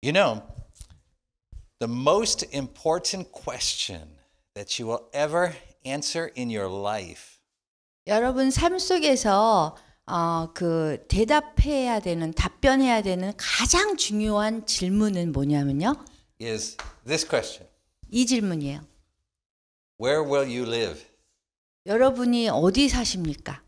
You know, the most important question that you will ever answer in your life 여러분 삶 속에서 그 대답해야 되는, 답변해야 되는 가장 중요한 질문은 뭐냐면요. is this question. 이 질문이에요. Where will you live? 여러분이 어디 사십니까?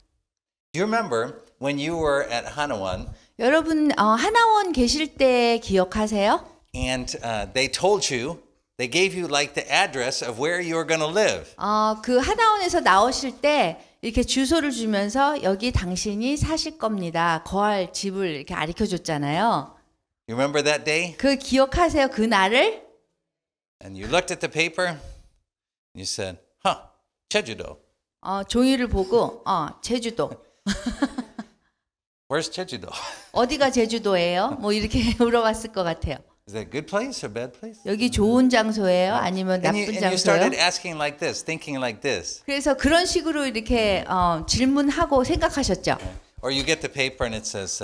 Do you remember when you were at Hanawan 여러분 하나원 계실 때 기억하세요? and they told you, they gave you like the address of where you were going to live. 그 하나원에서 나오실 때 이렇게 주소를 주면서 여기 당신이 사실 겁니다. 거할 집을 이렇게 가르쳐 줬잖아요. You remember that day? 그 기억하세요? 그 날을? And you looked at the paper and you said, Jeju-do. 종이를 보고 제주도. Where's Jeju-do? 어디가 제주도예요? 뭐 이렇게 물어봤을 것 같아요. Is that a good place or bad place? 여기 좋은 장소예요? 아니면 나쁜 And you started 장소예요? asking like this, thinking like this. 그래서 그런 식으로 이렇게 질문하고 생각하셨죠? Or you get the paper and it says,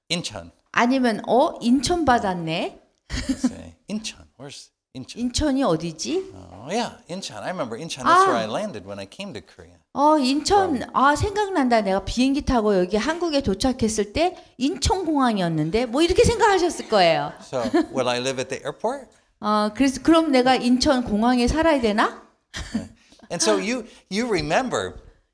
Incheon. 아니면 인천 받았네? You say, Incheon. Where's Incheon? 인천이 어디지? Oh, yeah, Incheon. I remember Incheon. That's where I landed when I came to Korea. 인천, 생각난다. 내가 비행기 타고 여기 한국에 도착했을 때 인천공항이었는데, 뭐 이렇게 생각하셨을 거예요. So, will I live at the airport? 그래서 그럼 내가 인천공항에 살아야 되나? And so you remember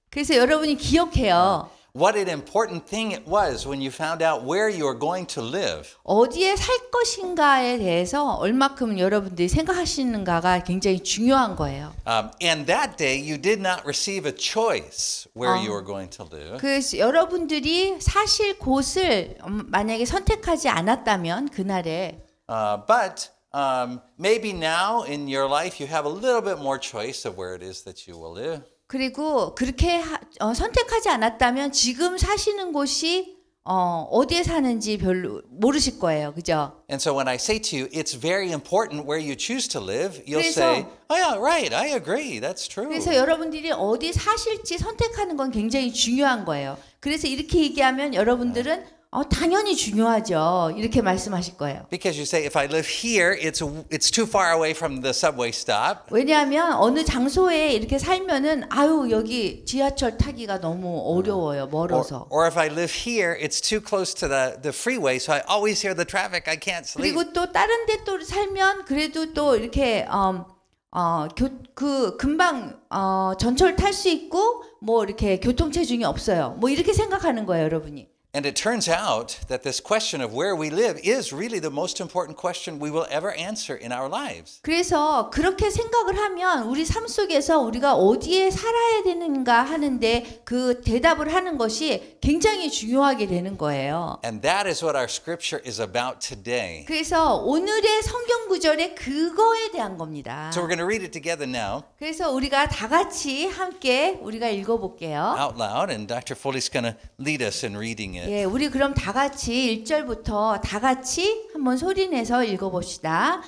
그래서 여러분이 기억해요. what an important thing it was when you found out where you were going to live. 어디에 살 것인가에 대해서 얼마큼 여러분들이 생각하시는가가 굉장히 중요한 거예요. And that day you did not receive a choice where you were going to live. 그래서 여러분들이 사실 곳을 만약에 선택하지 않았다면 그날에 But maybe now in your life you have a little bit more choice of where it is that you will live. 그리고 그렇게 선택하지 않았다면 지금 사시는 곳이 어디에 사는지 별로 모르실 거예요. 그죠? And so when I say to you, it's very important where you choose to live, you'll 그래서- say, oh yeah, right, I agree, that's true. 그래서 여러분들이 어디 사실지 선택하는 건 굉장히 중요한 거예요. 그래서 이렇게 얘기하면 여러분들은 당연히 중요하죠. 이렇게 말씀하실 거예요. Because you say, if I live here, it's too far away from the subway stop. 왜냐하면 어느 장소에 이렇게 살면은 여기 지하철 타기가 너무 어려워요. 멀어서. Or if I live here, it's too close to the freeway, so I always hear the traffic, I can't sleep. 그리고 또 다른 데 또 살면 그래도 또 이렇게 금방 전철 탈 수 있고 뭐 이렇게 교통 체증이 없어요. 뭐 이렇게 생각하는 거예요, 여러분이. And it turns out that this question of where we live is really the most important question we will ever answer in our lives. 그래서 그렇게 생각을 하면 우리 삶 속에서 우리가 어디에 살아야 되는가 하는데 그 대답을 하는 것이 굉장히 중요하게 되는 거예요. And that is what our scripture is about today. 그래서 오늘의 성경 구절에 그거에 대한 겁니다. So we're going to read it together now 그래서 우리가 다 같이 함께 우리가 읽어볼게요. out loud, and Dr. Foley's going to lead us in reading it. 예, 우리 그럼 다 같이 1절부터 다 같이 한번 소리내서 읽어봅시다.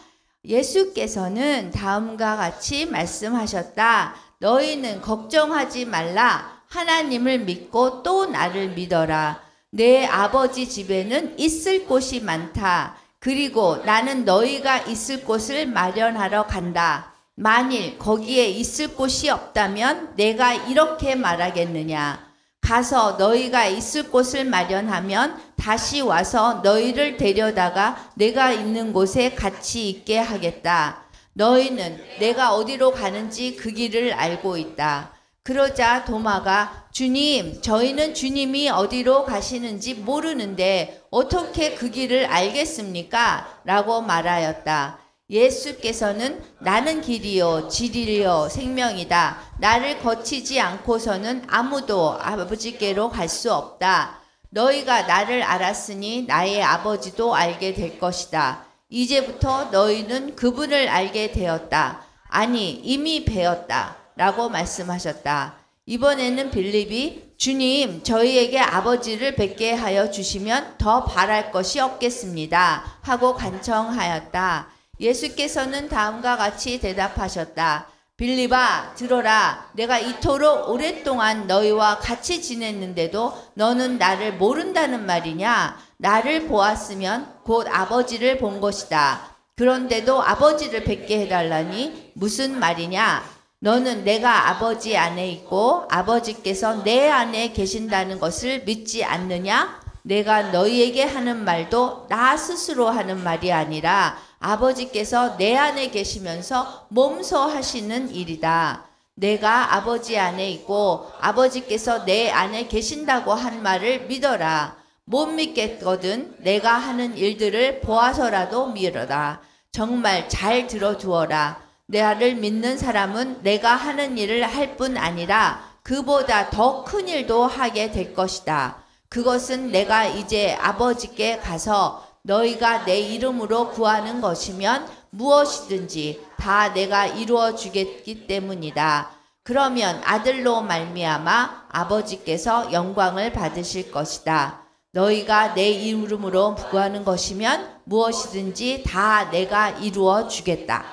예수께서는 다음과 같이 말씀하셨다. 너희는 걱정하지 말라. 하나님을 믿고 또 나를 믿어라. 내 아버지 집에는 있을 곳이 많다. 그리고 나는 너희가 있을 곳을 마련하러 간다. 만일 거기에 있을 곳이 없다면 내가 이렇게 말하겠느냐. 가서 너희가 있을 곳을 마련하면 다시 와서 너희를 데려다가 내가 있는 곳에 같이 있게 하겠다. 너희는 내가 어디로 가는지 그 길을 알고 있다. 그러자 도마가 주님, 저희는 주님이 어디로 가시는지 모르는데 어떻게 그 길을 알겠습니까? 라고 말하였다. 예수께서는 나는 길이요 진리요 생명이다. 나를 거치지 않고서는 아무도 아버지께로 갈 수 없다. 너희가 나를 알았으니 나의 아버지도 알게 될 것이다. 이제부터 너희는 그분을 알게 되었다. 아니 이미 배웠다. 라고 말씀하셨다. 이번에는 빌립이 주님 저희에게 아버지를 뵙게 하여 주시면 더 바랄 것이 없겠습니다. 하고 간청하였다. 예수께서는 다음과 같이 대답하셨다. 빌립아 들어라. 내가 이토록 오랫동안 너희와 같이 지냈는데도 너는 나를 모른다는 말이냐? 나를 보았으면 곧 아버지를 본 것이다. 그런데도 아버지를 뵙게 해달라니 무슨 말이냐? 너는 내가 아버지 안에 있고 아버지께서 내 안에 계신다는 것을 믿지 않느냐? 내가 너희에게 하는 말도 나 스스로 하는 말이 아니라 아버지께서 내 안에 계시면서 몸소 하시는 일이다. 내가 아버지 안에 있고 아버지께서 내 안에 계신다고 한 말을 믿어라. 못 믿겠거든 내가 하는 일들을 보아서라도 믿어라. 정말 잘 들어두어라. 나를 믿는 사람은 내가 하는 일을 할 뿐 아니라 그보다 더 큰 일도 하게 될 것이다. 그것은 내가 이제 아버지께 가서 너희가 내 이름으로 구하는 것이면 무엇이든지 다 내가 이루어 주겠기 때문이다. 그러면 아들로 말미암아 아버지께서 영광을 받으실 것이다. 너희가 내 이름으로 구하는 것이면 무엇이든지 다 내가 이루어 주겠다.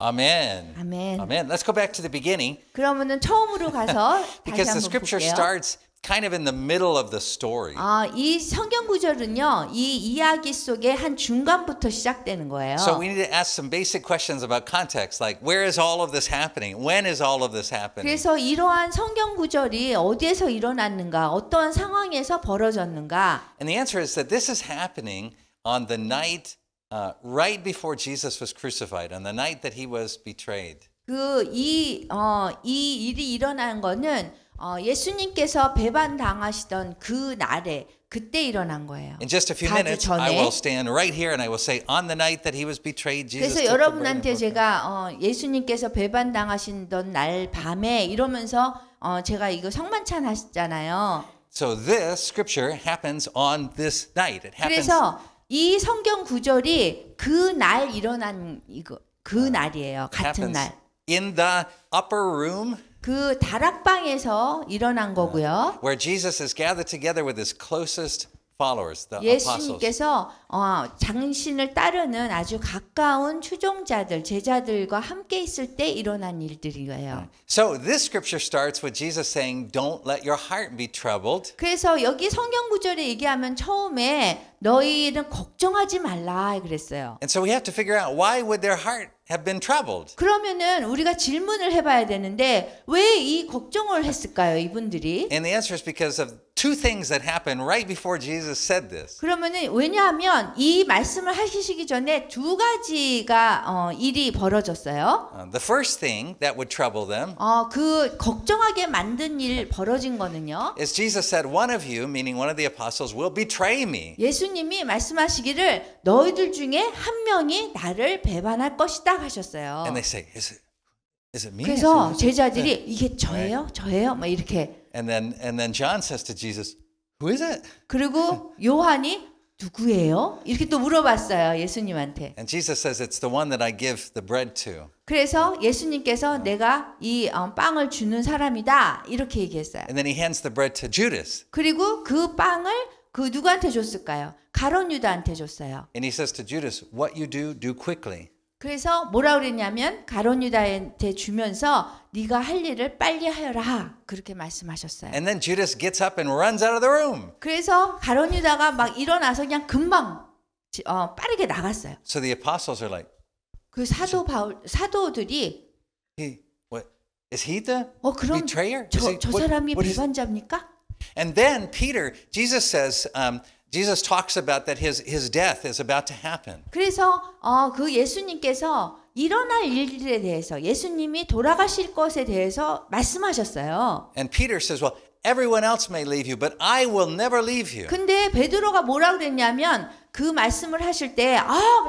Amen. 아멘. Amen. Let's go back to the beginning 그러면은 처음으로 가서 다시 because the 한번 scripture 볼게요. starts kind of in the middle of the story. 이 성경 구절은요, 이 이야기 속의 한 중간부터 시작되는 거예요. So we need to ask some basic questions about context, like where is all of this happening? When is all of this happening? 그래서 이러한 성경 구절이 어디에서 일어났는가, 어떠한 상황에서 벌어졌는가. And the answer is that this is happening on the night right before Jesus was crucified, on the night that he was betrayed. 이 일이 일어난 거는 예수님께서 배반 당하시던 그 날에 그때 일어난 거예요. In just a few 4주 minutes, I will 전에. stand right here and I will say, on the night that he was betrayed, Jesus 그래서 took the bread and 여러분한테 broke it. 제가 예수님께서 배반 당하시던 날 밤에 이러면서 제가 이거 성만찬 하셨잖아요. So this scripture happens on this night. It happens. 그래서 이 성경 구절이 그 날 일어난 그 날이에요. 같은 happens 날. in the upper room 그 다락방에서 일어난 거고요. where Jesus is gathered together with his closest followers, the apostles. 예수님께서 당신을 따르는 아주 가까운 추종자들, 제자들과 함께 있을 때 일어난 일들이에요. So this scripture starts with Jesus saying, "Don't let your heart be troubled." 그래서 여기 성경 구절에 얘기하면 처음에 너희는 걱정하지 말라 그랬어요. And so we have to figure out why would their heart have been troubled? 그러면은 우리가 질문을 해봐야 되는데 왜 이 걱정을 했을까요, 이분들이? And the answer is because of two things that happened right before Jesus said this. 그러면은 왜냐하면 이 말씀을 하시기 전에 두 가지가 일이 벌어졌어요. The first thing that would trouble them 그 걱정하게 만든 일 벌어진 거는요. is Jesus said, "One of you, meaning one of the apostles, will betray me." 예수님이 말씀하시기를 너희들 중에 한 명이 나를 배반할 것이다 하셨어요. And they say, "Is it me?" 그래서 제자들이 이게 저예요? 저예요? 막 이렇게. And then John says to Jesus, "Who is it?" 그리고 요한이 누구예요? 이렇게 또 물어봤어요, 예수님한테. And Jesus says, "It's the one that I give the bread to." 그래서 예수님께서 내가 이 빵을 주는 사람이다 이렇게 얘기했어요. And then he hands the bread to Judas. 그리고 그 빵을 그 누구한테 줬을까요? 가룟 유다한테 줬어요. And he says to Judas, "What you do quickly." 그래서 뭐라 그랬냐면 가룟 유다한테 주면서 네가 할 일을 빨리 하여라 그렇게 말씀하셨어요. And then Judas gets up and runs out of the room. 그래서 가룟 유다가 막 일어나서 그냥 금방 빠르게 나갔어요. So the apostles are like, 그 사도들이 is he the 그럼 betrayer? 저 사람이 배반자입니까? And then Peter, Jesus says, Jesus talks about that his death is about to happen. 그래서 그 예수님께서 일어날 일들에 대해서 예수님이 돌아가실 것에 대해서 말씀하셨어요. And Peter says, well, everyone else may leave you, but I will never leave you. 근데 베드로가 뭐라 그랬냐면 그 말씀을 하실 때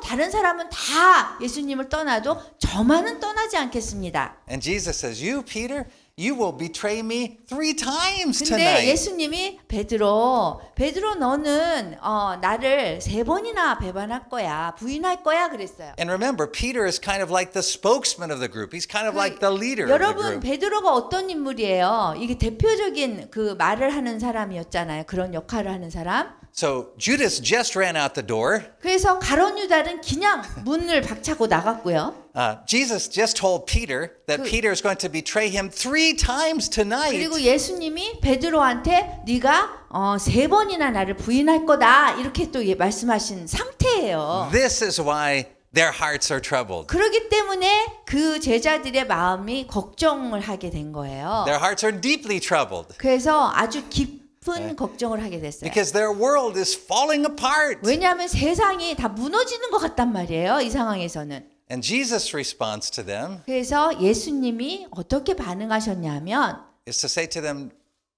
다른 사람은 다 예수님을 떠나도 저만은 떠나지 않겠습니다. And Jesus says, you, Peter, you will betray me 3 times 근데 tonight. 예수님이 베드로 너는 나를 3번이나 배반할 거야, 부인할 거야 그랬어요. And remember, Peter is kind of like the spokesman of the group. He's kind of like the leader of the 여러분 group. 베드로가 어떤 인물이에요? 이게 대표적인 그 말을 하는 사람이었잖아요. 그런 역할을 하는 사람. So Judas just ran out the door. 그래서 가룟 유다는 그냥 문을 박차고 나갔고요. Jesus just told Peter that Peter is going to betray him 3 times tonight. 그리고 예수님이 베드로한테 네가 3번이나 나를 부인할 거다 이렇게 또 말씀하신 상태예요. This is why their hearts are troubled. 그렇기 때문에 그 제자들의 마음이 걱정을 하게 된 거예요. Their hearts are deeply troubled. 그래서 아주 깊은 걱정을 하게 됐어요. Because their world is falling apart. 왜냐하면 세상이 다 무너지는 것 같단 말이에요. 이 상황에서는. And Jesus' response to them 그래서 예수님이 어떻게 반응하셨냐면 is to say to them,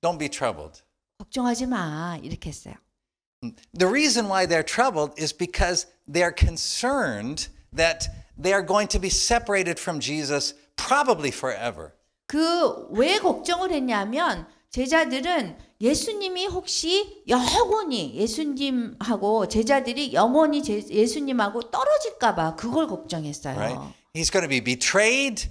don't be troubled. 걱정하지 마 이렇게 했어요. The reason why they're troubled is because they're concerned that they are going to be separated from Jesus probably forever. 그 왜 걱정을 했냐면 제자들은 예수님이 혹시 영원히 예수님하고 제자들이 영원히 예수님하고 떨어질까 봐 그걸 걱정했어요. Right? He's going to be betrayed.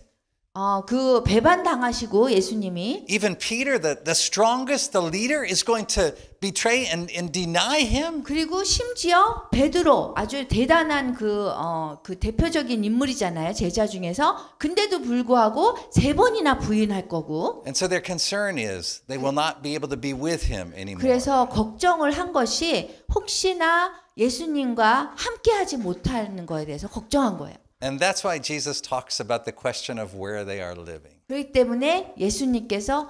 그 배반 당하시고 예수님이 Even Peter, the strongest, the leader, is going to betray and deny him. 그리고 심지어 베드로 아주 대단한 그 대표적인 인물이잖아요. 제자 중에서. 근데도 불구하고 3번이나 부인할 거고. And so their concern is they will not be able to be with him anymore. 그래서 걱정을 한 것이 혹시나 예수님과 함께하지 못하는 거에 대해서 걱정한 거예요. And that's why Jesus talks about the question of where they are living. 그렇기 때문에 예수님께서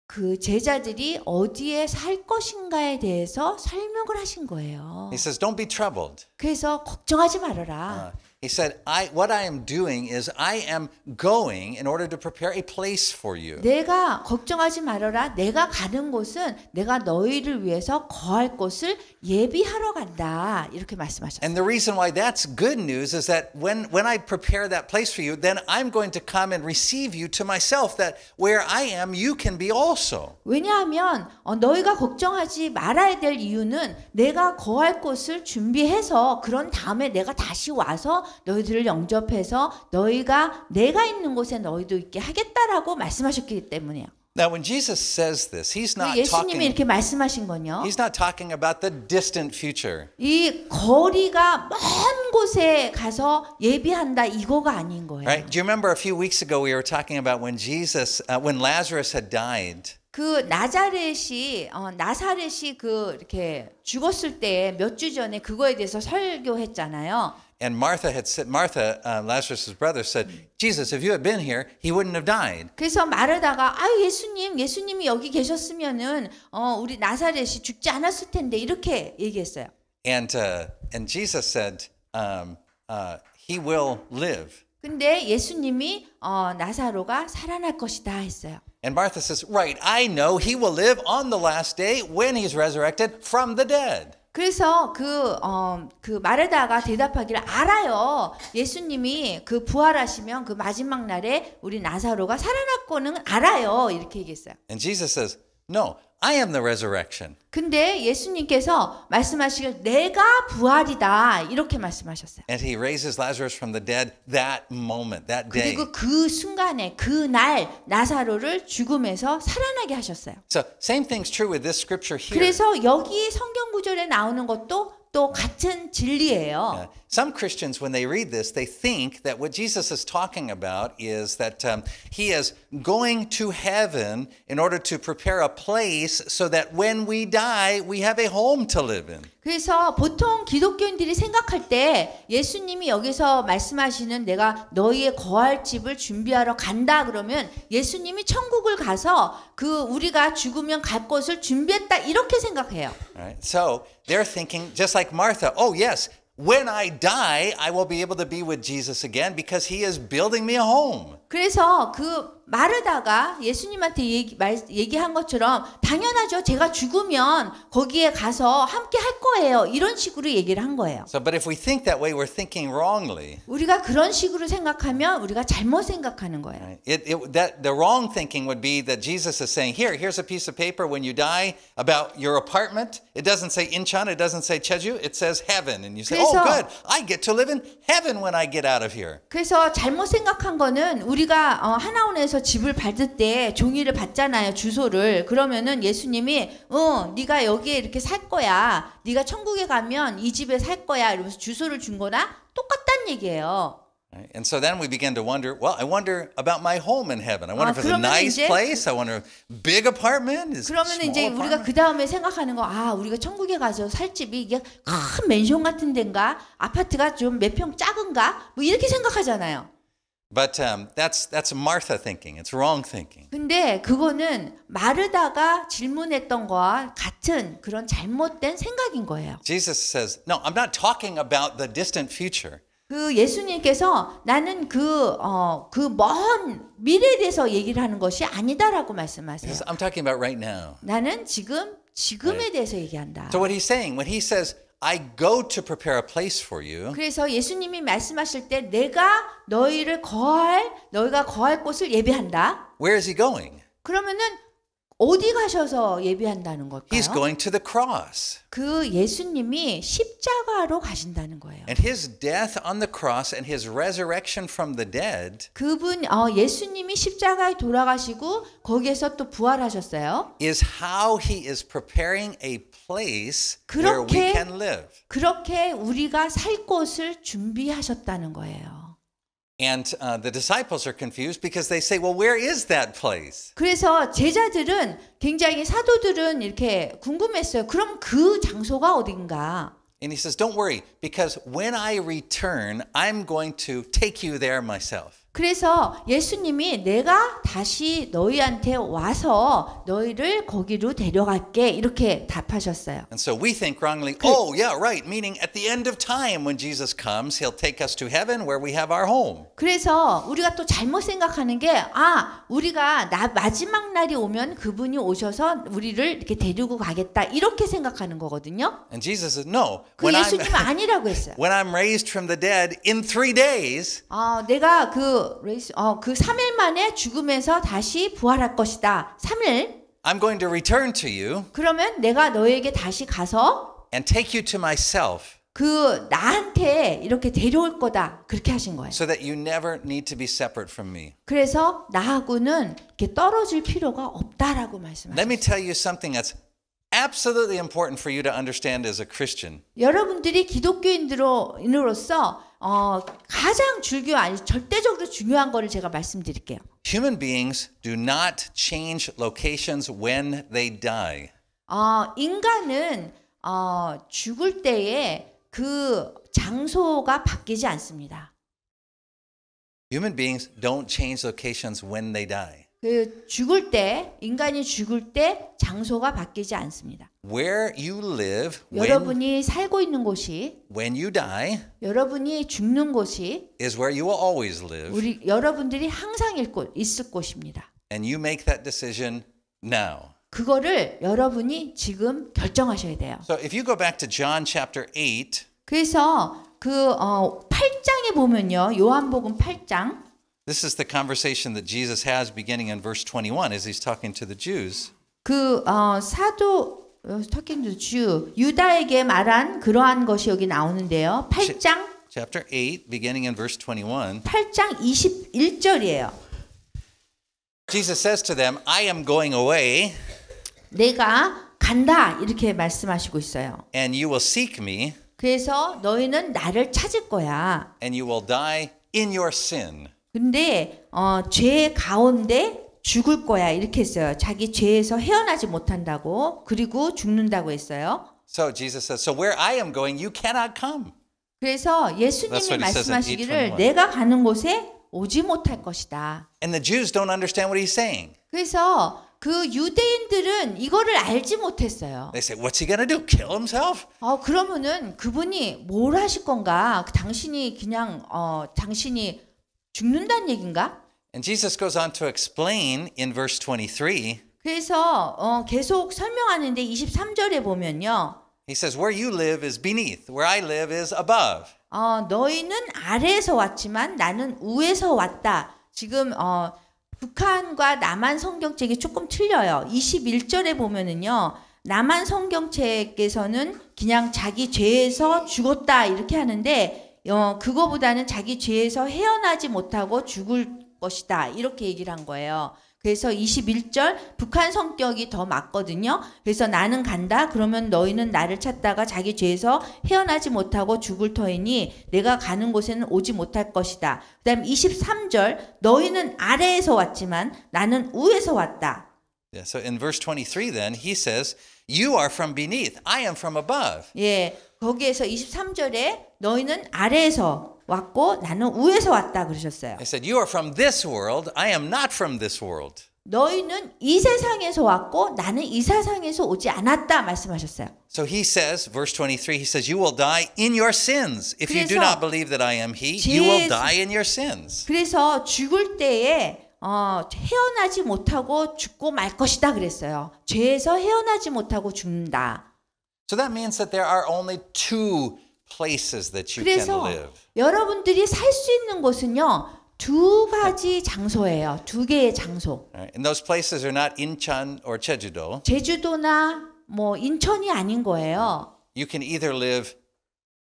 그 제자들이 어디에 살 것인가에 대해서 설명을 하신 거예요. He says, don't be troubled. 그래서 걱정하지 말아라. He said, what I am doing is I am going in order to prepare a place for you. 내가 걱정하지 말아라. 내가 가는 곳은 내가 너희를 위해서 거할 곳을 예비하러 간다. 이렇게 말씀하셨어요. And the reason why that's good news is that when I prepare that place for you, then I'm going to come and receive you to myself, that where I am, you can be also. 왜냐하면 너희가 걱정하지 말아야 될 이유는 내가 거할 곳을 준비해서 그런 다음에 내가 다시 와서 너희들을 영접해서 너희가 내가 있는 곳에 너희도 있게 하겠다라고 말씀하셨기 때문이에요. Now, when Jesus says this, he's not 예수님이 이렇게 말씀하신 건요. He's not talking about the distant future. 이 거리가 먼 곳에 가서 예비한다 이거가 아닌 거예요. Right? Do you remember a few weeks ago we were talking about when when Lazarus had died? 그 나사렛이 이렇게 죽었을 때 몇 주 전에 그거에 대해서 설교했잖아요. And Martha, Lazarus' brother, said, Jesus, if you had been here, he wouldn't have died. 그래서 마르다가 예수님이 여기 계셨으면은 우리 나사렛이 죽지 않았을 텐데 이렇게 얘기했어요. And Jesus said, he will live. 근데 예수님이 나사로가 살아날 것이다 했어요. And Martha says, right, I know he will live on the last day when he's resurrected from the dead. 그래서 그 마르다가 대답하기를 알아요. 예수님이 그 부활하시면 그 마지막 날에 우리 나사로가 살아날 거는 알아요. 이렇게 얘기했어요. And Jesus says, no, I am the resurrection. 근데 예수님께서 말씀하시길 내가 부활이다 이렇게 말씀하셨어요. And he raises Lazarus from the dead that moment, that day. 그리고 그 순간에 그날 나사로를 죽음에서 살아나게 하셨어요. So same thing's true with this scripture here. 그래서 여기 성경 구절에 나오는 것도 또 같은 진리예요. Some Christians, when they read this, they think that what Jesus is talking about is that he is going to heaven in order to prepare a place so that when we die, we have a home to live in. 그래서 보통 기독교인들이 생각할 때 예수님이 여기서 말씀하시는 내가 너희의 거할 집을 준비하러 간다 그러면 예수님이 천국을 가서 그 우리가 죽으면 갈 곳을 준비했다 이렇게 생각해요. Right? So they're thinking just like Martha, oh yes, when I die, I will be able to be with Jesus again because he is building me a home. 그래서 그 마르다가 예수님한테 얘기한 것처럼 당연하죠. 제가 죽으면 거기에 가서 함께 할 거예요. 이런 식으로 얘기를 한 거예요. So, but if we think that way, we're thinking wrongly. 우리가 그런 식으로 생각하면 우리가 잘못 생각하는 거예요. Right? The wrong thinking would be that Jesus is saying, here's a piece of paper when you die about your apartment. It doesn't say Incheon, it doesn't say Jeju, it says heaven. And you say, oh good, I get to live in heaven when I get out of here. 그래서 잘못 생각한 거는 우리가 하나원에서 집을 받을 때 종이를 받잖아요. 주소를. 그러면은 예수님이 네가 여기에 이렇게 살 거야. 네가 천국에 가면 이 집에 살 거야. 이러면서 주소를 준 거나 똑같다는 얘기예요. Right? And so then we begin to wonder, well, I wonder about my home in heaven. I wonder if it's a 그러면 nice 이제- place. I wonder, big apartment? Is it 그러면 small 이제 우리가 apartment? 그 다음에 생각하는 거, 우리가 천국에 가서 살 집이 이게 큰 맨션 같은 데인가? 아파트가 좀 몇 평 작은가? 뭐 이렇게 생각하잖아요. But that's Martha thinking. It's wrong thinking. 근데 그거는 마르다가 질문했던 거와 같은 그런 잘못된 생각인 거예요. Jesus says, no, I'm not talking about the distant future. 그 예수님께서 나는 그 먼 미래에 대해서 얘기를 하는 것이 아니다라고 He 말씀하세요. says, I'm talking about right now. 나는 지금에 대해서 얘기한다. So what he's saying, when he says, I go to prepare a place for you, 그래서 예수님이 말씀하실 때 내가 너희가 거할 곳을 예비한다. where is he going? 그러면은 어디 가셔서 예비한다는 걸까요? He's going to the cross. 그 예수님이 십자가로 가신다는 거예요. And his death on the cross and his resurrection from the dead 예수님이 십자가에 돌아가시고 거기에서 또 부활하셨어요. is how he is preparing a place where we 그렇게- can live. 그렇게 우리가 살 곳을 준비하셨다는 거예요. And the disciples are confused because they say, well, where is that place? 그래서 제자들은 굉장히 사도들은 이렇게 궁금했어요. 그럼 그 장소가 어딘가? And he says, don't worry, because when I return, I'm going to take you there myself. 그래서 예수님이 내가 다시 너희한테 와서 너희를 거기로 데려갈게 이렇게 답하셨어요. And so we think wrongly, oh, yeah, right, meaning at the end of time when Jesus comes, he'll take us to heaven where we have our home. 그래서 우리가 또 잘못 생각하는 게 우리가 마지막 날이 오면 그분이 오셔서 우리를 이렇게 데리고 가겠다 이렇게 생각하는 거거든요. And Jesus says, no, 그 예수님은 아니라고 했어요. when I'm raised from the dead in 3 days, 내가 그 3일 만에 죽음에서 다시 부활할 것이다. 3일. I'm going to return to you 그러면 내가 너에게 다시 가서 and take you to myself 나한테 이렇게 데려올 거다. 그렇게 하신 거예요. so that you never need to be separate from me. 그래서 나하고는 이렇게 떨어질 필요가 없다라고 말씀하셨어요. Let me tell you something that's absolutely important for you to understand as a Christian. 여러분들이 기독교인으로서 가장 절대적으로 중요한 거를 제가 말씀드릴게요. Human beings do not change locations when they die. 인간은 죽을 때에 그 장소가 바뀌지 않습니다. Human beings don't change locations when they die. 인간이 죽을 때 장소가 바뀌지 않습니다. Where you live 여러분이 살고 있는 곳이, when you die 여러분이 죽는 곳이 is where you will always live. 여러분들이 항상 있을 곳입니다. And you make that decision now. 그거를 여러분이 지금 결정하셔야 돼요. So if you go back to John chapter 8, 그래서 8장에 보면요. 요한복음 8장. this is the conversation that Jesus has beginning in verse 21 as he's talking to the Jews. talking to the Jew, 유다에게 말한 그러한 것이 여기 나오는데요. 8장 Chapter 8 beginning in verse 21. 8장 21절이에요. Jesus says to them, I am going away 내가 간다 이렇게 말씀하시고 있어요. and you will seek me 그래서 너희는 나를 찾을 거야. and you will die in your sin. 근데 죄 가운데 죽을 거야 이렇게 했어요. 자기 죄에서 헤어나지 못한다고 그리고 죽는다고 했어요. So Jesus says, so where I am going, you cannot come. 그래서 That's 예수님이 what he says in 말씀하시기를 8:21. 내가 가는 곳에 오지 못할 것이다. And the Jews don't understand what he's saying. 그래서 그 유대인들은 이거를 알지 못했어요. They say, what's he going to do? Kill himself? 그러면은 그분이 뭘 하실 건가? 당신이 죽는다는 얘긴가? And Jesus goes on to explain in verse 23. 그래서 계속 설명하는데 23절에 보면요. He says, where you live is beneath. Where I live is above. 너희는 아래에서 왔지만 나는 위에서 왔다. 지금 북한과 남한 성경책이 조금 틀려요. 21절에 보면은요. 남한 성경책에서는 그냥 자기 죄에서 죽었다 이렇게 하는데 그거보다는 자기 죄에서 헤어나지 못하고 죽을 것이다 이렇게 얘기를 한 거예요. 그래서 21절 북한 성격이 더 맞거든요. 그래서 나는 간다. 그러면 너희는 나를 찾다가 자기 죄에서 헤어나지 못하고 죽을 터이니 내가 가는 곳에는 오지 못할 것이다. 그다음 23절 너희는 아래에서 왔지만 나는 위에서 왔다. Yeah, so in verse 23 then he says, you are from beneath, I am from above. 예, 거기에서 23절에 너희는 아래에서 왔고 나는 위에서 왔다 그러셨어요. He said, you are from this world, I am not from this world. 너희는 이 세상에서 왔고 나는 이 세상에서 오지 않았다 말씀하셨어요. So he says, verse 23, he says, you will die in your sins. If you do not believe that I am he, you will die in your sins. 그래서 죽을 때에 헤어나지 못하고 죽고 말 것이다 그랬어요. 죄에서 헤어나지 못하고 죽는다. So that means that there are only two places that you can 그래서 live. 여러분들이 살 수 있는 곳은요. 두 가지 장소예요. 두 개의 장소. And those places are not Incheon or Jeju-do. 제주도나 뭐 인천이 아닌 거예요. You can either live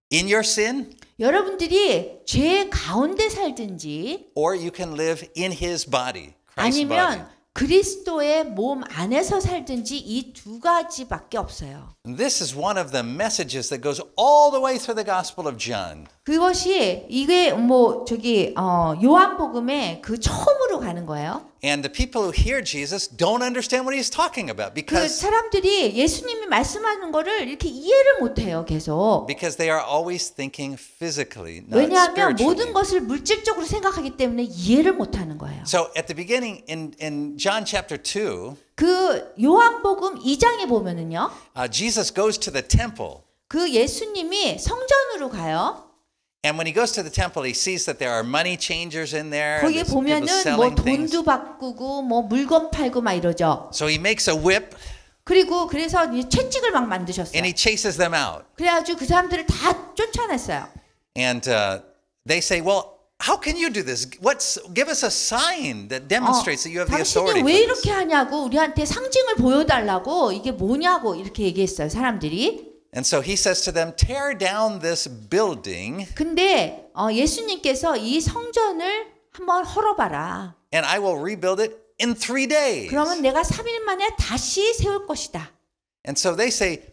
in your sin 여러분들이 죄 가운데 살든지 or you can live in his body, Christ's 아니면 body. 그리스도의 몸 안에서 살든지 이 두 가지밖에 없어요. And this is one of the messages that goes all the way through the Gospel of John. 그것이 이게 뭐 저기 요한복음의 그 처음으로 가는 거예요. And the people who hear Jesus don't understand what he's talking about 그 because 사람들이 예수님이 말씀하는 거를 이렇게 이해를 못 해요, 계속. they are always thinking physically, not 왜냐하면 spiritually. 모든 것을 물질적으로 생각하기 때문에 이해를 못 하는 거예요. So at the beginning in John chapter 2, 그 요한복음 2장에 보면은요. Jesus goes to the temple. 그 예수님이 성전으로 가요. And when he goes to the temple, he sees that there are money changers in there. 거기에 there's people 보면은 뭐 selling things. 돈도 바꾸고 뭐 물건 팔고 막 이러죠. So he makes a whip 그리고 그래서 이제 채찍을 막 만드셨어요. and he chases them out. 그래가지고 그 사람들을 다 쫓아냈어요. And they say, well, how can you do this? Give us a sign that demonstrates that you have the authority 당신이 for 왜 this. 이렇게 하냐고 우리한테 상징을 보여달라고 이게 뭐냐고 이렇게 얘기했어요. 사람들이. And so he says to them, tear down this building 근데 예수님께서 이 성전을 한번 헐어봐라. and I will rebuild it in 3 days. 그러면 내가 3일 만에 다시 세울 것이다. And so they say,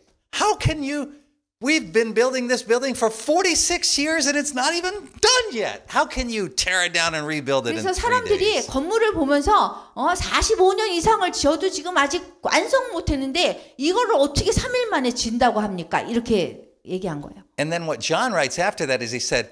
how can you? We've been building this building for 46 years and it's not even done yet. How can you tear it down and rebuild it in 그래서 3 사람들이 days? 건물을 보면서 45년 이상을 지어도 지금 아직 완성 못했는데 이거를 어떻게 3일 만에 진다고 합니까? 이렇게 얘기한 거예요. And then what John writes after that is he said,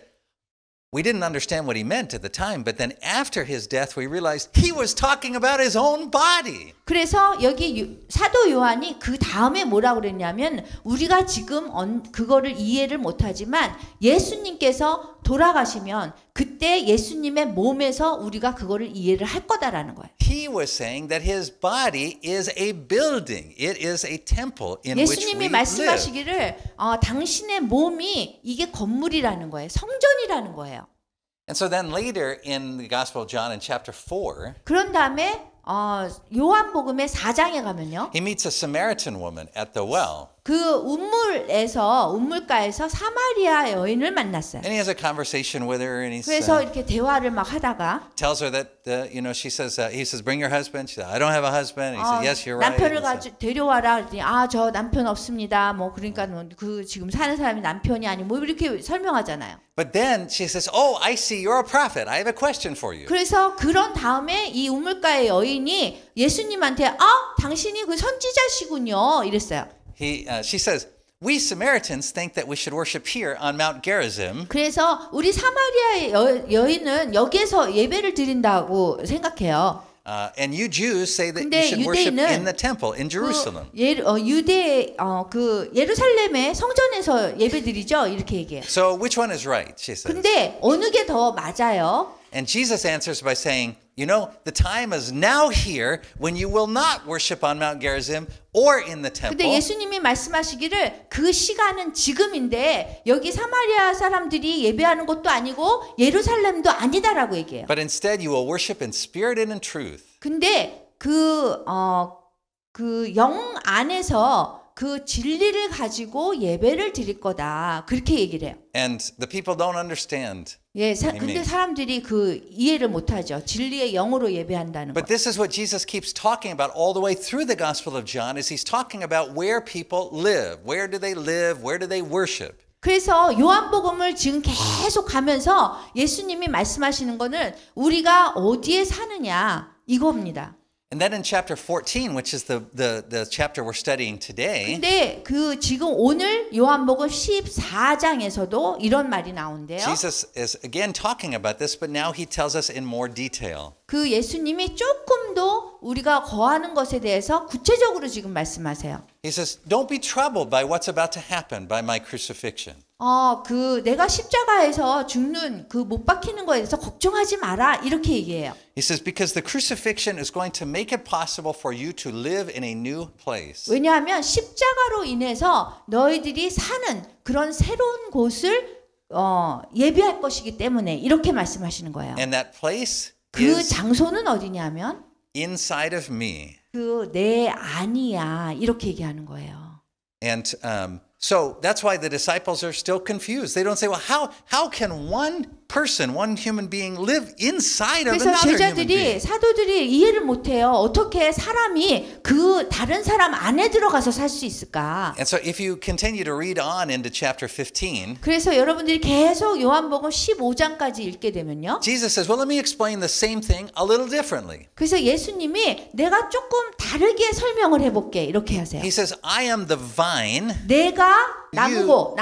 we didn't understand what he meant at the time, but then after his death we realized he was talking about his own body. 그래서 여기 사도 요한이 그 다음에 뭐라고 그랬냐면 우리가 지금 그거를 이해를 못하지만 예수님께서 돌아가시면 그때 예수님의 몸에서 우리가 그거를 이해를 할 거다라는 거예요. He was saying that his body is a building. It is a temple in which we 예수님이 live. 말씀하시기를 당신의 몸이 이게 건물이라는 거예요. 성전이라는 거예요. And so then later in the Gospel of John in chapter 4, 그런 다음에 요한복음의 4장에 가면요. he meets a Samaritan woman at the well. 그 운물가에서 사마리아 여인을 만났어요. And he has a conversation with her and he 그래서 이렇게 대화를 막 하다가 tells her that she says he says bring your husband. She says I don't have a husband. And he says yes, you're right. 남편을 데려와라. 그랬더니 저 남편 없습니다. 뭐 그러니까 그 지금 사는 사람이 남편이 아니고 뭐 이렇게 설명하잖아요. But then she says, "Oh, I see you're a prophet. I have a question for you." 그래서 그런 다음에 이 우물가의 여인이 예수님한테 당신이 그 선지자시군요. 이랬어요. She says, "We Samaritans think that we should worship here on Mount Gerizim." 그래서 우리 사마리아의 여인은 여기에서 예배를 드린다고 생각해요. And you Jews say that you should worship in the temple in Jerusalem. 유대 그 예루살렘의 성전에서 예배드리죠. 이렇게 얘기해요. So which one is right? She says. 근데 어느 게 더 맞아요? And Jesus answers by saying, you know, the time is now here when you will not worship on Mount Gerizim or in the temple. 근데 예수님이 말씀하시기를 그 시간은 지금인데 여기 사마리아 사람들이 예배하는 것도 아니고 예루살렘도 아니다라고 얘기해요. But instead you will worship in spirit and in truth. 근데 그 영 안에서 그 진리를 가지고 예배를 드릴 거다. 그렇게 얘기를 해요. And the people don't understand. 예, 근데 사람들이 그 이해를 못하죠. 진리의 영으로 예배한다는 거. But this is what Jesus keeps talking about all the way through the Gospel of John is he's talking about where people live. Where do they live? Where do they worship? 그래서 요한복음을 지금 계속 가면서 예수님이 말씀하시는 거는 우리가 어디에 사느냐 이겁니다. And then in chapter 14, which is the chapter we're studying today, 근데 그 지금 오늘 요한복음 14장에서도 이런 말이 나온대요. Jesus is again talking about this, but now he tells us in more detail. 그 예수님이 조금 더 우리가 거하는 것에 대해서 구체적으로 지금 말씀하세요. He says, "Don't be troubled by what's about to happen by my crucifixion." 그 내가 십자가에서 죽는 그 못 박히는 거에 대해서 걱정하지 마라 이렇게 얘기해요. He says, because the crucifixion is going to make it possible for you to live in a new place. 왜냐하면 십자가로 인해서 너희들이 사는 그런 새로운 곳을 예비할 것이기 때문에 이렇게 말씀하시는 거예요. And that place 그 is 장소는 어디냐면 inside of me. 그 내 안이야 이렇게 얘기하는 거예요. And so that's why the disciples are still confused. They don't say, well, how can one person, one human being live inside of 그래서 another human 제자들이 being? 사도들이 이해를 못해요. 어떻게 사람이 그 다른 사람 안에 들어가서 살 수 있을까? And so if you continue to read on into chapter 15, 그래서 여러분들이 계속 요한복음 15장까지 읽게 되면요. Jesus says, well, let me explain the same thing a little differently. 그래서 예수님이 내가 조금 다르게 설명을 해볼게 이렇게 하세요. He says, I am the vine 내가 나무고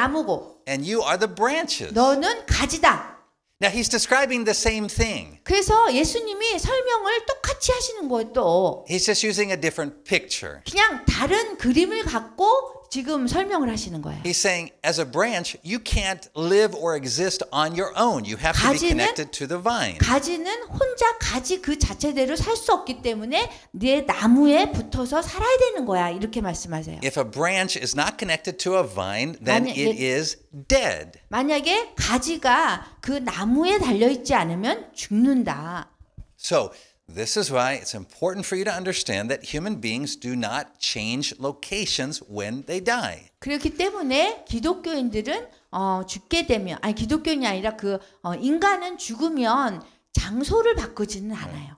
and you are the branches. 너는 가지다. Now he's describing the same thing. 그래서 예수님이 설명을 똑같이 하시는 거예요 또. He's just using a different picture. 그냥 다른 그림을 갖고 지금 설명을 하시는 거예요. He's saying, as a branch, you can't live or exist on your own. You have to be connected to the vine. 가지는 혼자 가지 그 자체대로 살 수 없기 때문에 내 나무에 붙어서 살아야 되는 거야. 이렇게 말씀하세요. If a branch is not connected to a vine, then it is dead. 만약에 가지가 그 나무에 달려 있지 않으면 죽는다. So, this is why it's important for you to understand that human beings do not change locations when they die. 그렇기 때문에 기독교인들은 죽게 되면 기독교인이 아니라 인간은 죽으면 장소를 바꾸지는 않아요.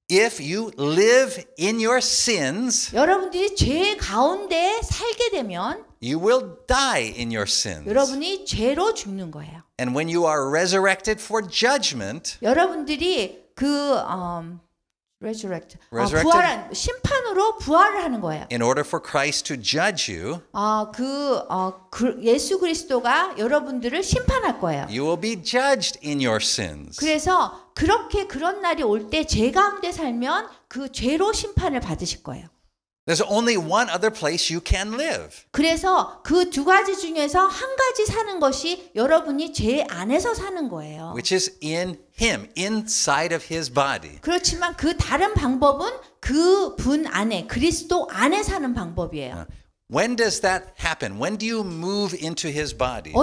If you live in your sins, 여러분들이 죄 가운데 살게 되면 you will die in your sins. 여러분이 죄로 죽는 거예요. And when you are resurrected for judgment, 여러분들이 부활한 심판으로 부활을 하는 거예요. in order for Christ to judge you, 예수 그리스도가 여러분들을 심판할 거예요. you will be judged in your sins. 그래서 그런 날이 올 때 죄 가운데 살면 그 죄로 심판을 받으실 거예요. There's only one other place you can live. 그래서 그 두 가지 중에서 한 가지 사는 것이 여러분이 죄 안에서 사는 거예요. Which is in Him, inside of His body. 그렇지만 그 다른 방법은 그 분 안에 그리스도 안에 사는 방법이에요. When does that happen? When do you move into His body?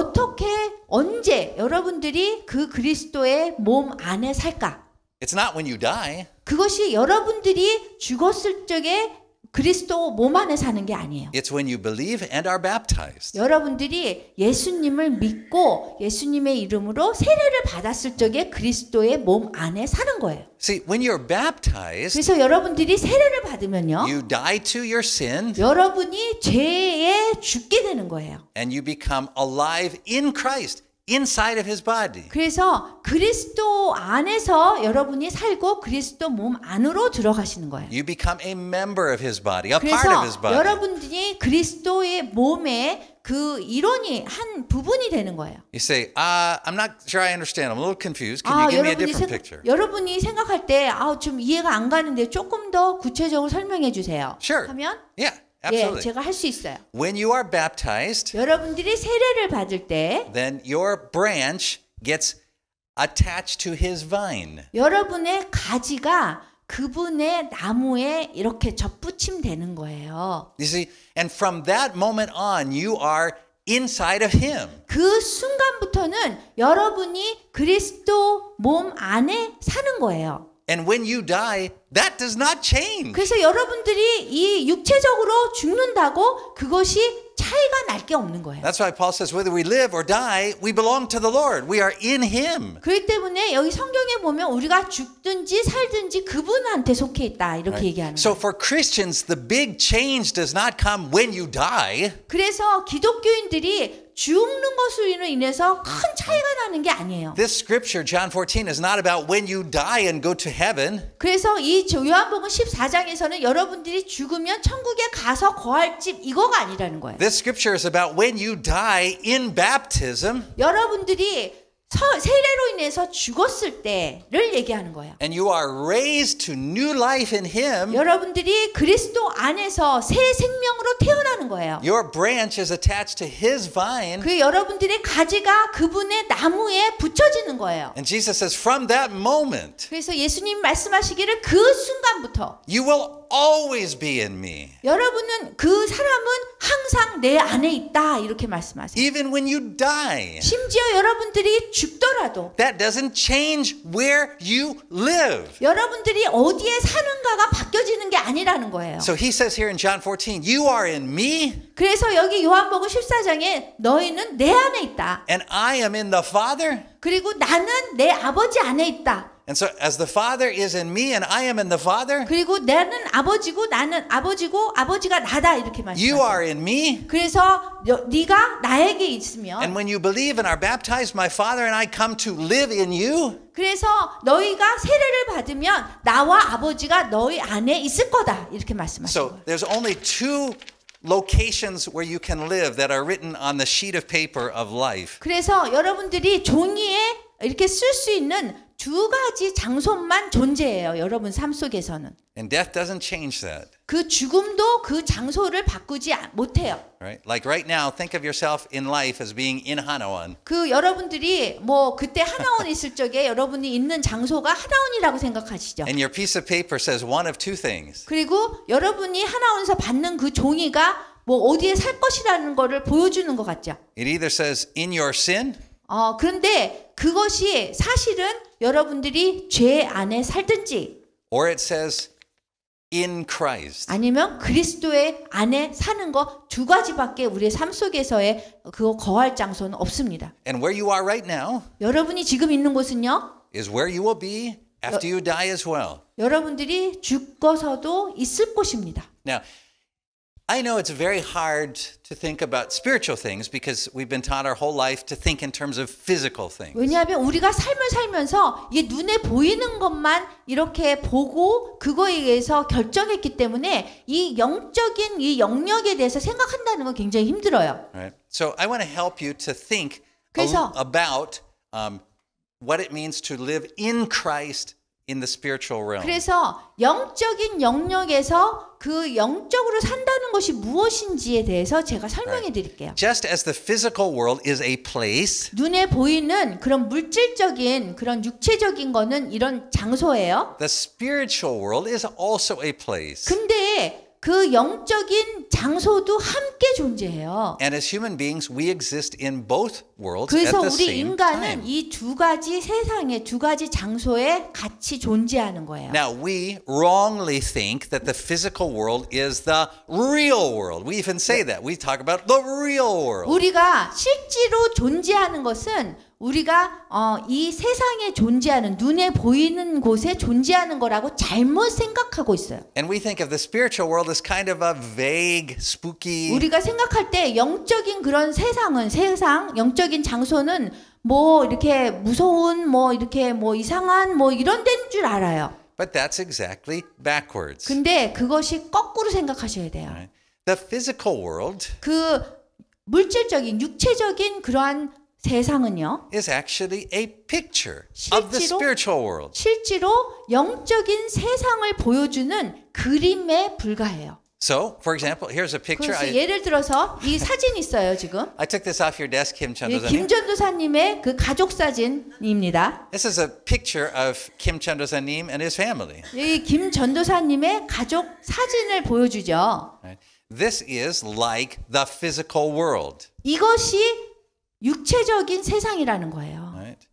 언제 여러분들이 그 그리스도의 몸 안에 살까? It's not when you die. 그것이 여러분들이 죽었을 적에 그리스도 몸 안에 사는 게 아니에요. It's when you believe and are baptized. 여러분들이 예수님을 믿고 예수님의 이름으로 세례를 받았을 적에 그리스도의 몸 안에 사는 거예요. See, when you're baptized, 그래서 여러분들이 세례를 받으면요. you die to your sin 여러분이 죄에 죽게 되는 거예요. and you become alive in Christ. Inside of His body. 그래서 그리스도 안에서 여러분이 살고 그리스도 몸 안으로 들어가시는 거예요. You become a member of His body, a part of His 그래서 body. 여러분들이 그리스도의 몸의 그 일원이 한 부분이 되는 거예요. You say, I'm not sure I understand. I'm a little confused. Can you give me a different picture? 여러분이 생각할 때 좀 이해가 안 가는데 조금 더 구체적으로 설명해 주세요. Sure. 하면 Yeah. Absolutely. 제가 할 수 있어요. When you are baptized, 여러분들이 세례를 받을 때 then your branch gets attached to His vine. 여러분의 가지가 그분의 나무에 이렇게 접붙임되는 거예요. You see, and from that moment on, you are inside of Him. 그 순간부터는 여러분이 그리스도 몸 안에 사는 거예요. And when you die, that does not change. 그래서 여러분들이 이 육체적으로 죽는다고 그것이 차이가 날 게 없는 거예요. That's why Paul says, whether we live or die, we belong to the Lord. We are in Him. 그렇기 때문에 여기 성경에 보면 우리가 죽든지 살든지 그분한테 속해 있다 이렇게 얘기하는 So 거예요. for Christians, the big change does not come when you die. 그래서 기독교인들이 죽는 것으로 인해서 큰 차이가 나는 게 아니에요. This scripture, John 14, is not about when you die and go to heaven. 그래서 이 요한복음 14장에서는 여러분들이 죽으면 천국에 가서 거할 집 이거가 아니라는 거예요. This scripture is about when you die in baptism 여러분들이 세례로 인해서 죽었을 때를 얘기하는 거예요. and you are raised to new life in Him. 여러분들이 그리스도 안에서 새 생명으로 태어나는 거예요. Your branch is attached to His vine. 그 여러분들의 가지가 그분의 나무에 붙여지는 거예요. And Jesus says, from that moment, 그래서 예수님 말씀하시기를 그 순간부터 you will always be in me. 여러분은 그 사람은 항상 내 안에 있다 이렇게 말씀하세요. Even when you die. 심지어 여러분들이 죽더라도 That doesn't change where you live. 여러분들이 어디에 사는가가 바뀌어지는 게 아니라는 거예요. So he says here in John 14, you are in me 그래서 여기 요한복음 14장에 너희는 내 안에 있다. and I am in the Father. 그리고 나는 내 아버지 안에 있다. And so as the Father is in me and I am in the Father, 그리고 나는 아버지고 나는 아버지고 아버지가 나다 이렇게 you 말씀하세요. are in me. 그래서 네가 나에게 있으면 And when you believe and are baptized, my Father and I come to live in you. 그래서 너희가 세례를 받으면 나와 아버지가 너희 안에 있을 거다 이렇게 말씀하시는 So 거예요. there's only two locations where you can live that are written on the sheet of paper of life. 그래서 여러분들이 종이에 이렇게 쓸 수 있는 두 가지 장소만 존재해요. 여러분 삶 속에서는. And death doesn't change that. 그 죽음도 그 장소를 바꾸지 못해요. Right? Like right now, think of yourself in life as being in Hanawan. 그 여러분들이 뭐 그때 하나원 있을 적에 여러분이 있는 장소가 하나원이라고 생각하시죠. And your piece of paper says one of two things. 그리고 여러분이 하나원에서 받는 그 종이가 뭐 어디에 살 것이라는 거를 보여주는 것 같죠. It either says in your sin 그런데 그것이 사실은 여러분들이 죄 안에 살든지 or it says in Christ. 아니면 그리스도의 안에 사는 거 두 가지밖에 우리의 삶 속에서의 그 거할 장소는 없습니다. And where you are right now 여러분이 지금 있는 곳은요. is where you will be after you die as well. 여러분들이 죽어서도 있을 곳입니다. Now, I know it's very hard to think about spiritual things because we've been taught our whole life to think in terms of physical things. 왜냐하면 우리가 삶을 살면서 이게 눈에 보이는 것만 이렇게 보고 그거에 의해서 결정했기 때문에 이 영적인 이 영역에 대해서 생각한다는 건 굉장히 힘들어요. Right? So I want to help you to think 그래서 about what it means to live in Christ in the spiritual realm. 그래서 영적인 영역에서 그 영적으로 산다는 것이 무엇인지에 대해서 제가 설명해 드릴게요. Just as the physical world is a place, 눈에 보이는 그런 물질적인 그런 육체적인 거는 이런 장소예요. the spiritual world is also a place. 근데 그 영적인 장소도 함께 존재해요. And as human beings, we exist in both worlds 그래서 at the 우리 same 인간은 time. 이 두 가지 세상에 두 가지 장소에 같이 존재하는 거예요. Now, we wrongly think that the physical world is the real world. We even say that. We talk about the real world. 우리가 실제로 존재하는 것은 우리가 이 세상에 존재하는 눈에 보이는 곳에 존재하는 거라고 잘못 생각하고 있어요. And we think of the spiritual world as kind of a vague, spooky. 우리가 생각할 때 영적인 그런 세상, 영적인 장소는 뭐 이렇게 무서운 뭐 이렇게 뭐 이상한 뭐 이런 데인 줄 알아요. But that's exactly backwards. 근데 그것이 거꾸로 생각하셔야 돼요. Right? The physical world 그 물질적인 육체적인 그러한 세상은요. is actually a picture of the 실제로? spiritual world. 실제로 영적인 세상을 보여주는 그림에 불과해요. So, for example, here's a picture. 그래서 예를 들어서 이 사진 있어요 지금. I took this off your desk, Kim 이 Chandosa님. 김전도사님의 그 가족 사진입니다. This is a picture of Kim Chandosa님 and his family. 이 김전도사님의 가족 사진을 보여주죠. Right? This is like the physical world. 이것이 육체적인 세상이라는 거예요. Right?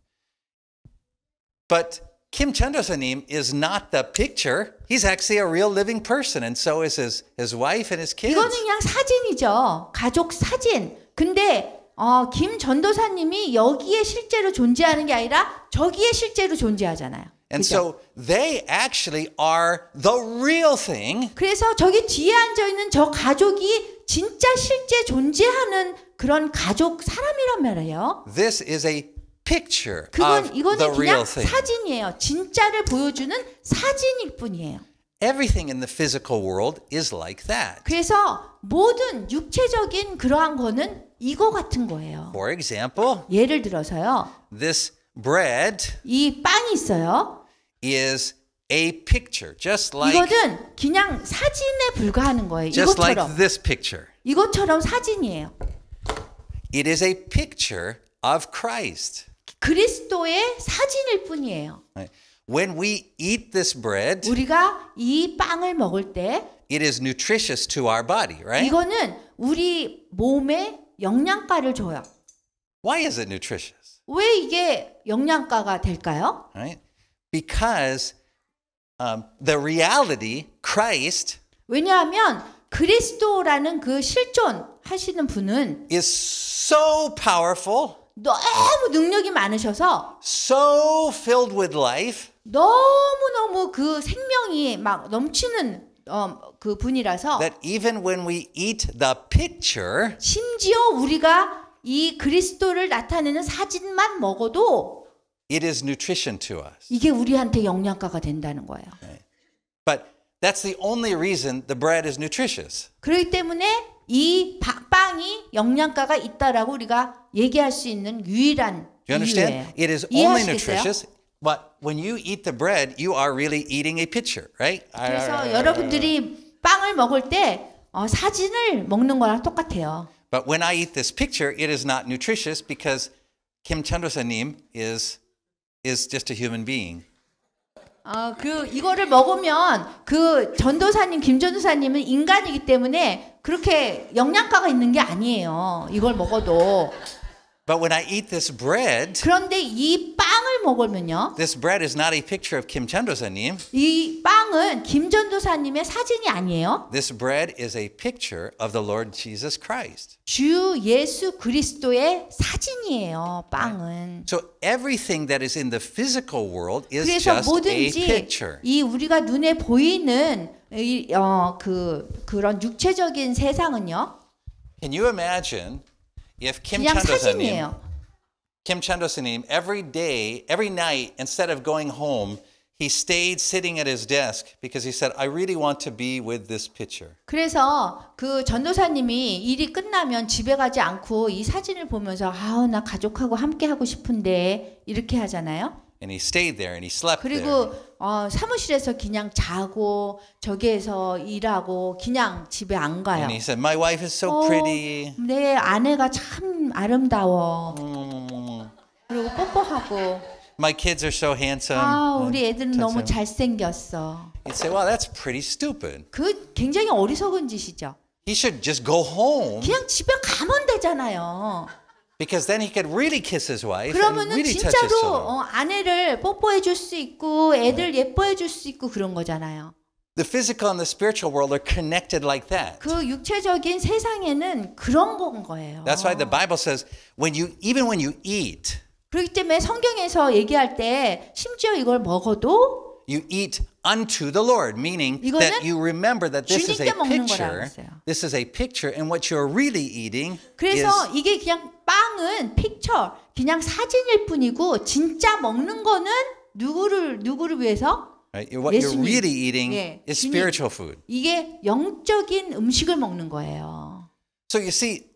But Kim Chandosanim is not the picture. He's actually a real living person, and so is his wife and his kids. 이거는 그냥 사진이죠. 가족 사진. 근데 김 전도사님이 여기에 실제로 존재하는 게 아니라 저기에 실제로 존재하잖아요. And 그죠? so they actually are the real thing. 그래서 저기 뒤에 앉아 있는 저 가족이 진짜 실제 존재하는 그런 가족 사람이란 말이에요. This is a picture of the 이거는 real 그냥 thing. 사진이에요. 진짜를 보여주는 사진일 뿐이에요. Everything in the physical world is like that. 그래서 모든 육체적인 그러한 거는 이거 같은 거예요. For example, 예를 들어서요. this bread 이 빵이 있어요. is a picture, just like 이거는 그냥 사진에 불과하는 거예요. just like 이것처럼. this picture. 이것처럼 사진이에요. It is a picture of Christ. 그리스도의 사진일 뿐이에요. Right? When we eat this bread, 우리가 이 빵을 먹을 때 it is nutritious to our body, right? 이거는 우리 몸에 영양가를 줘요. Why is it nutritious? 왜 이게 영양가가 될까요? Right? Because the reality, Christ, 왜냐하면 그리스도라는 그 실존하시는 분은 is so powerful, 너무 능력이 많으셔서 so filled with life, 너무너무 그 생명이 막 넘치는 그 분이라서 that even when we eat the picture, 심지어 우리가 이 그리스도를 나타내는 사진만 먹어도 it is nutrition to us. 이게 우리한테 영양가가 된다는 거예요. But that's the only reason the bread is nutritious. 그렇기 때문에 이 빵이 영양가가 있다라고 우리가 얘기할 수 있는 유일한 Do you understand? 이유예요. It is only 이해하시겠어요? nutritious, but when you eat the bread, you are really eating a picture, right? 그래서 여러분들이 빵을 먹을 때 사진을 먹는 거랑 똑같아요. But when I eat this picture, it is not nutritious because Kim Chandosanim is just a human being. 이거를 먹으면 그 전도사님, 김전도사님은 인간이기 때문에 그렇게 영양가가 있는 게 아니에요. 이걸 먹어도. But when I eat this bread, 그런데 이 빵을 먹으면요. this bread is not a picture of Kim Chandosanim. 이 빵은 김전도사님의 사진이 아니에요. This bread is a picture of the Lord Jesus Christ. 주 예수 그리스도의 사진이에요. 빵은. So everything that is in the physical world is 그래서 just a 뭐든지 picture. 이 우리가 눈에 보이는 그런 육체적인 세상은요. Can you imagine if 그냥 사진이에요. Kim Chandosanim every day, every night, instead of going home, he stayed sitting at his desk because he said, I really want to be with this picture. 그래서 그 전도사님이 일이 끝나면 집에 가지 않고 이 사진을 보면서 나 가족하고 함께 하고 싶은데 이렇게 하잖아요. And he stayed there and he slept there. 그리고 사무실에서 그냥 자고 저기에서 일하고 그냥 집에 안 가요. And he said, my wife is so pretty. 내 아내가 참 아름다워. 그리고 뽀뽀하고 My kids are so handsome. 우리 애들은 너무 잘생겼어. He'd say, well, that's pretty stupid. 그 굉장히 어리석은 짓이죠. He should just go home 그냥 집에 가면 되잖아요. because then he could really kiss his wife and 그러면은 really touch his children. 진짜로 아내를 뽀뽀해 줄 수 있고 애들 예뻐해 줄 수 있고 그런 거잖아요. The physical and the spiritual world are connected like that. 그 육체적인 세상에는 그런 건 거예요. That's why the Bible says, even when you eat, 그렇기 때문에 성경에서 얘기할 때 심지어 이걸 먹어도 you eat unto the Lord, meaning that you remember that this is a 주님께 먹는 picture. 거라고 했어요. This is a picture, and what you're really eating 그래서 is 이게 그냥 빵은 픽처, 그냥 사진일 뿐이고 진짜 먹는 거는 누구를 위해서? right? What you're 예수님. really eating 예, is 주님. spiritual food. 이게 영적인 음식을 먹는 거예요. So you see,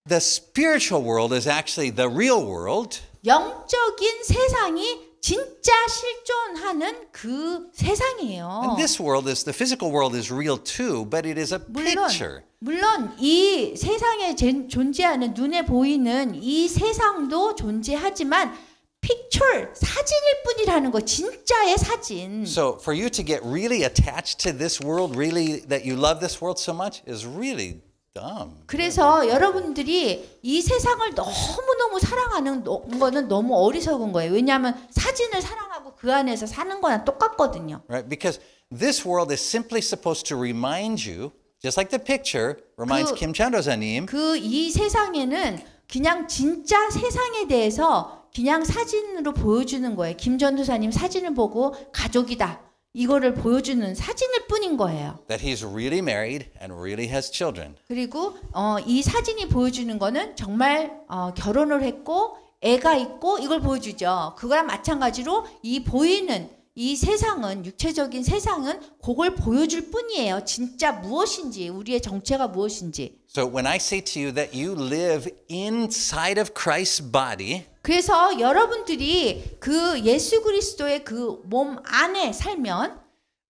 the spiritual world is actually the real world. 영적인 세상이 진짜 실존하는 그 세상이에요. And this world is, the physical world is real too, but it is a picture. 물론 이 세상에 존재하는 눈에 보이는 이 세상도 존재하지만 픽처, 사진일 뿐이라는 거, 진짜의 사진. So for you to get really attached to this world, really that you love this world so much is really dumb. 그래서 여러분들이 이 세상을 너무너무 사랑하는 거는 너무 어리석은 거예요. 왜냐하면 사진을 사랑하고 그 안에서 사는 거랑 똑같거든요. Right? Because this world is simply supposed to remind you, just like the picture reminds Kim Chandosa님. 그 이 세상에는 그냥 진짜 세상에 대해서 그냥 사진으로 보여주는 거예요. 김 전도사님 사진을 보고 가족이다. 이거를 보여주는 사진일 뿐인 거예요. That he's really married and really has children. 그리고 이 사진이 보여주는 거는 정말 결혼을 했고 애가 있고 이걸 보여주죠. 그거랑 마찬가지로 이 보이는 이 세상은 육체적인 세상은 그걸 보여줄 뿐이에요. 진짜 무엇인지 우리의 정체가 무엇인지. So when I say to you that you live inside of Christ's body, 그래서 여러분들이 그 예수 그리스도의 그 몸 안에 살면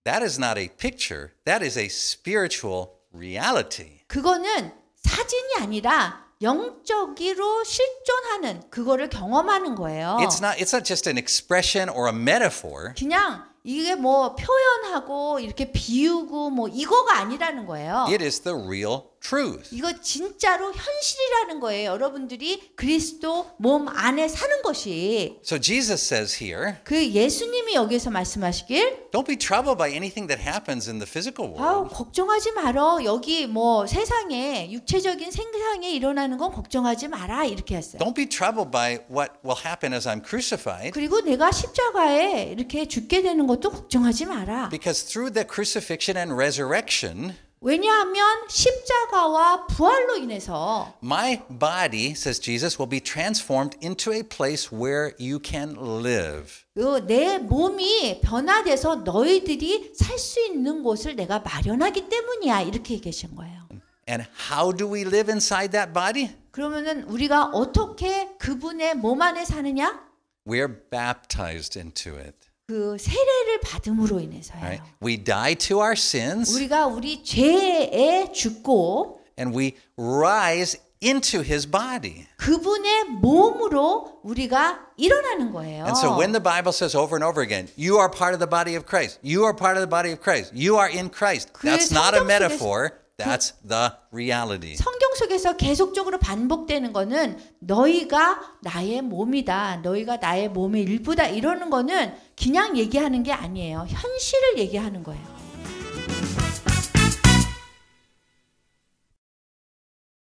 that is not a picture. That is a spiritual reality. 그거는 사진이 아니라 영적으로 실존하는 그거를 경험하는 거예요. It's not just an expression or a metaphor. 그냥 이게 뭐 표현하고 이렇게 비우고 뭐 이거가 아니라는 거예요. It is the real truth. 이거 진짜로 현실이라는 거예요. 여러분들이 그리스도 몸 안에 사는 것이. So Jesus says here, 그 예수님이 여기서 말씀하시길 don't be troubled by anything that happens in the physical world. 걱정하지 말어. 여기 뭐 세상에 육체적인 세상에 일어나는 건 걱정하지 마라. 이렇게 했어요. Don't be troubled by what will happen as I'm crucified. 그리고 내가 십자가에 이렇게 죽게 되는 것도 걱정하지 마라. Because through the crucifixion and resurrection, 왜냐하면 십자가와 부활로 인해서 my body, says Jesus, will be transformed into a place where you can live. 내 몸이 변화돼서 너희들이 살 수 있는 곳을 내가 마련하기 때문이야. 이렇게 얘기하신 거예요. And how do we live inside that body? 그러면은 우리가 어떻게 그분의 몸 안에 사느냐? We're baptized into it. 그 세례를 받음으로 인해서요. Right? We die to our sins 우리가 우리 죄에 죽고 and we rise into his body. 그분의 몸으로 우리가 일어나는 거예요. And so when the Bible says over and over again, you are part of the body of Christ. You are part of the body of Christ. You are in Christ. That's not a metaphor. That's the reality. 성경 속에서 계속적으로 반복되는 거는 너희가 나의 몸이다. 너희가 나의 몸의 일부다. 이러는 거는 그냥 얘기하는 게 아니에요. 현실을 얘기하는 거예요.